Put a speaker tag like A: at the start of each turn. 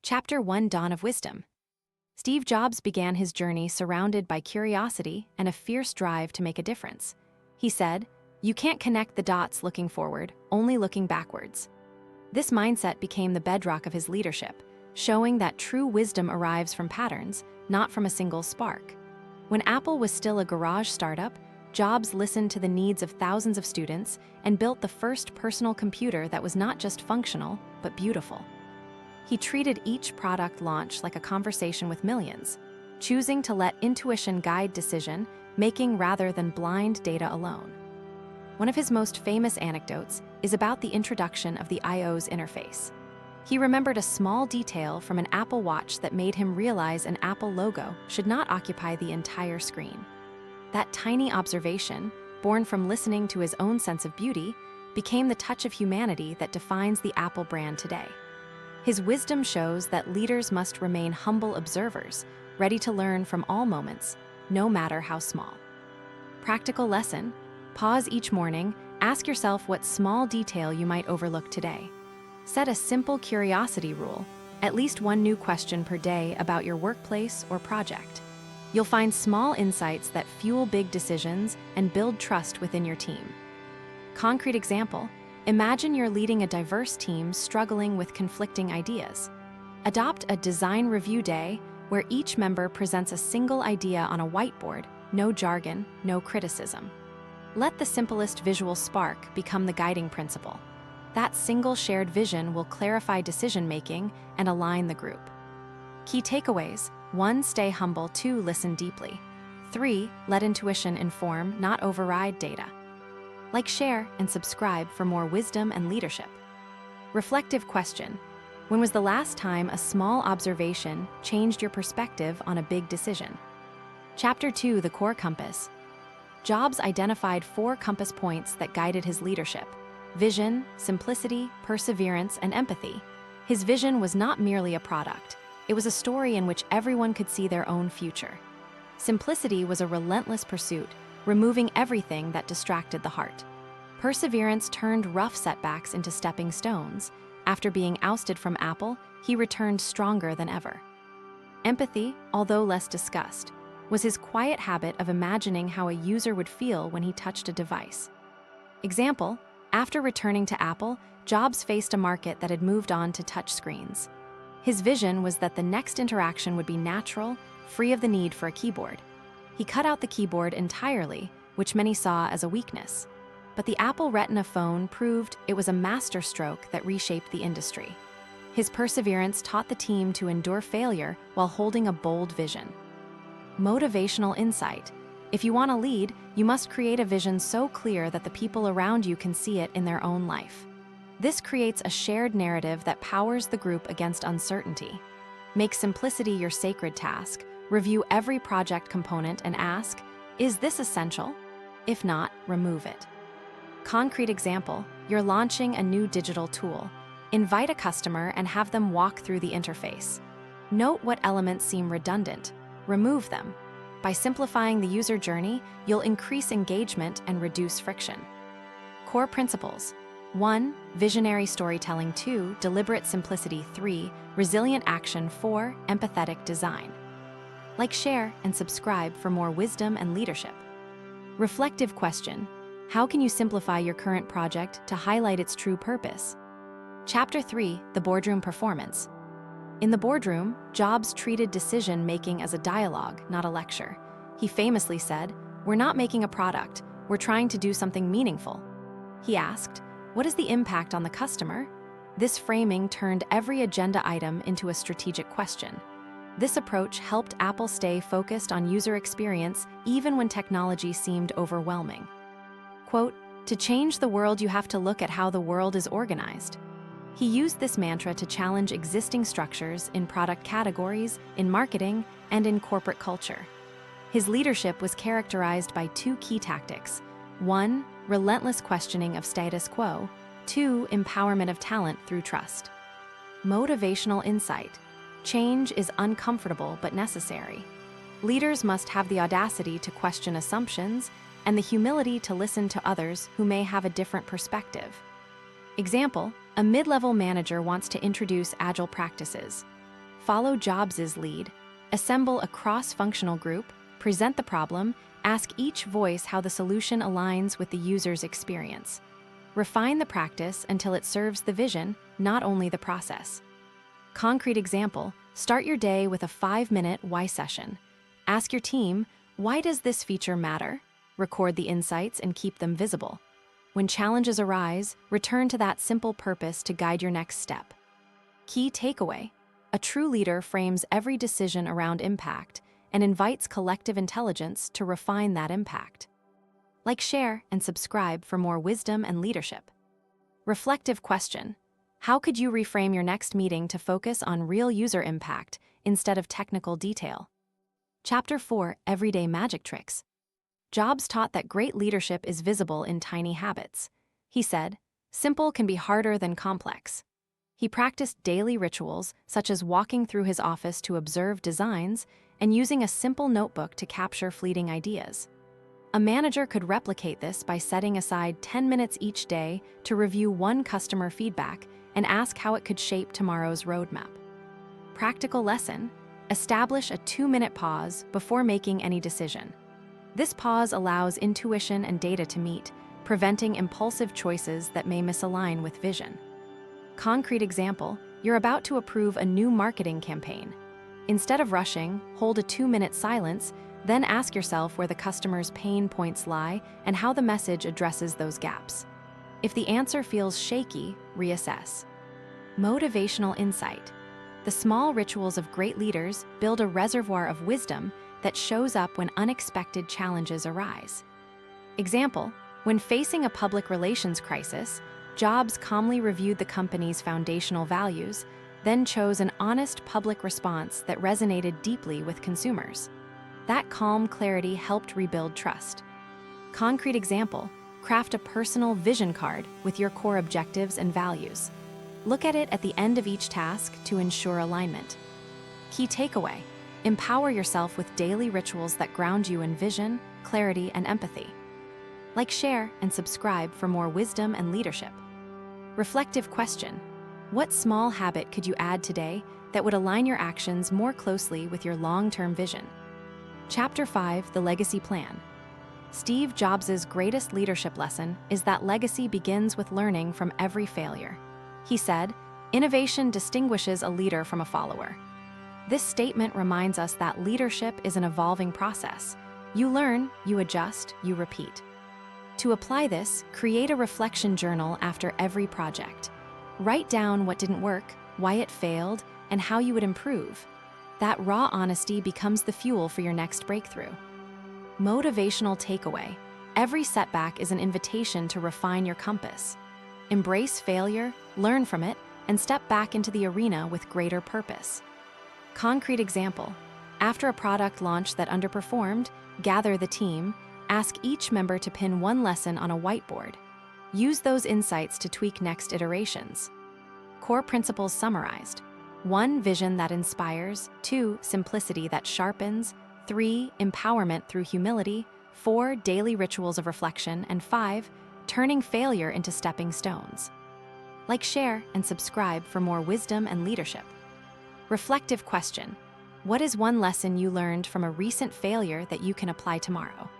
A: Chapter 1: Dawn of Wisdom. Steve Jobs began his journey surrounded by curiosity and a fierce drive to make a difference. He said, "You can't connect the dots looking forward, only looking backwards." This mindset became the bedrock of his leadership, showing that true wisdom arrives from patterns, not from a single spark. When Apple was still a garage startup, Jobs listened to the needs of thousands of students and built the first personal computer that was not just functional, but beautiful. He treated each product launch like a conversation with millions, choosing to let intuition guide decision-making rather than blind data alone. One of his most famous anecdotes is about the introduction of the iOS interface. He remembered a small detail from an Apple Watch that made him realize an Apple logo should not occupy the entire screen. That tiny observation, born from listening to his own sense of beauty, became the touch of humanity that defines the Apple brand today. His wisdom shows that leaders must remain humble observers, ready to learn from all moments, no matter how small. Practical lesson: pause each morning, ask yourself what small detail you might overlook today. Set a simple curiosity rule, at least one new question per day about your workplace or project. You'll find small insights that fuel big decisions and build trust within your team. Concrete example: imagine you're leading a diverse team struggling with conflicting ideas. Adopt a design review day where each member presents a single idea on a whiteboard, no jargon, no criticism. Let the simplest visual spark become the guiding principle. That single shared vision will clarify decision-making and align the group. Key takeaways: 1. Stay humble. 2. Listen deeply. 3. Let intuition inform, not override data. Like, share, and subscribe for more wisdom and leadership. Reflective question: when was the last time a small observation changed your perspective on a big decision? Chapter 2: The Core Compass. Jobs identified 4 compass points that guided his leadership: vision, simplicity, perseverance, and empathy. His vision was not merely a product. It was a story in which everyone could see their own future. Simplicity was a relentless pursuit, removing everything that distracted the heart. Perseverance turned rough setbacks into stepping stones. After being ousted from Apple, he returned stronger than ever. Empathy, although less discussed, was his quiet habit of imagining how a user would feel when he touched a device. Example: after returning to Apple, Jobs faced a market that had moved on to touchscreens. His vision was that the next interaction would be natural, free of the need for a keyboard. He cut out the keyboard entirely, which many saw as a weakness. But the Apple Retina phone proved it was a masterstroke that reshaped the industry. His perseverance taught the team to endure failure while holding a bold vision. Motivational insight: if you want to lead, you must create a vision so clear that the people around you can see it in their own life. This creates a shared narrative that powers the group against uncertainty. Make simplicity your sacred task. Review every project component and ask, is this essential? If not, remove it. Concrete example: you're launching a new digital tool. Invite a customer and have them walk through the interface. Note what elements seem redundant. Remove them. By simplifying the user journey, you'll increase engagement and reduce friction. Core principles: 1. Visionary storytelling. 2. Deliberate simplicity. 3. Resilient action. 4. Empathetic design. Like, share, and subscribe for more wisdom and leadership. Reflective question: how can you simplify your current project to highlight its true purpose? Chapter 3: The Boardroom Performance. In the boardroom, Jobs treated decision-making as a dialogue, not a lecture. He famously said, "We're not making a product, we're trying to do something meaningful." He asked, "What is the impact on the customer?" This framing turned every agenda item into a strategic question. This approach helped Apple stay focused on user experience even when technology seemed overwhelming. Quote, "To change the world, you have to look at how the world is organized." He used this mantra to challenge existing structures in product categories, in marketing, and in corporate culture. His leadership was characterized by 2 key tactics: 1. Relentless questioning of status quo. 2. Empowerment of talent through trust. Motivational insight: change is uncomfortable but necessary. Leaders must have the audacity to question assumptions and the humility to listen to others who may have a different perspective. Example: a mid-level manager wants to introduce agile practices. Follow Jobs' lead. Assemble a cross-functional group, present the problem, ask each voice how the solution aligns with the user's experience. Refine the practice until it serves the vision, not only the process. Concrete example, start your day with a 5-minute why session. Ask your team, why does this feature matter? Record the insights and keep them visible. When challenges arise, return to that simple purpose to guide your next step. Key takeaway, a true leader frames every decision around impact and invites collective intelligence to refine that impact. Like, share, and subscribe for more wisdom and leadership. Reflective question, how could you reframe your next meeting to focus on real user impact instead of technical detail? Chapter 4, Everyday Magic Tricks. Jobs taught that great leadership is visible in tiny habits. He said, simple can be harder than complex. He practiced daily rituals, such as walking through his office to observe designs and using a simple notebook to capture fleeting ideas. A manager could replicate this by setting aside 10 minutes each day to review one customer feedback and ask how it could shape tomorrow's roadmap. Practical lesson, establish a 2-minute pause before making any decision. This pause allows intuition and data to meet, preventing impulsive choices that may misalign with vision. Concrete example, you're about to approve a new marketing campaign. Instead of rushing, hold a 2-minute silence, then ask yourself where the customer's pain points lie and how the message addresses those gaps. If the answer feels shaky, reassess. Motivational insight. The small rituals of great leaders build a reservoir of wisdom that shows up when unexpected challenges arise. Example, when facing a public relations crisis, Jobs calmly reviewed the company's foundational values, then chose an honest public response that resonated deeply with consumers. That calm clarity helped rebuild trust. Concrete example, craft a personal vision card with your core objectives and values. Look at it at the end of each task to ensure alignment. Key takeaway, empower yourself with daily rituals that ground you in vision, clarity, and empathy. Like, share, and subscribe for more wisdom and leadership. Reflective question, what small habit could you add today that would align your actions more closely with your long-term vision? Chapter 5, The Legacy Plan. Steve Jobs' greatest leadership lesson is that legacy begins with learning from every failure. He said, innovation distinguishes a leader from a follower. This statement reminds us that leadership is an evolving process. You learn, you adjust, you repeat. To apply this, create a reflection journal after every project. Write down what didn't work, why it failed, and how you would improve. That raw honesty becomes the fuel for your next breakthrough. Motivational takeaway. Every setback is an invitation to refine your compass. Embrace failure, learn from it, and step back into the arena with greater purpose. Concrete example. After a product launch that underperformed, gather the team, ask each member to pin one lesson on a whiteboard. Use those insights to tweak next iterations. Core principles summarized. 1. Vision that inspires. 2. Simplicity that sharpens. 3. Empowerment through humility. 4. Daily rituals of reflection. And 5. Turning failure into stepping stones. Like, share, and subscribe for more wisdom and leadership. Reflective question. What is one lesson you learned from a recent failure that you can apply tomorrow?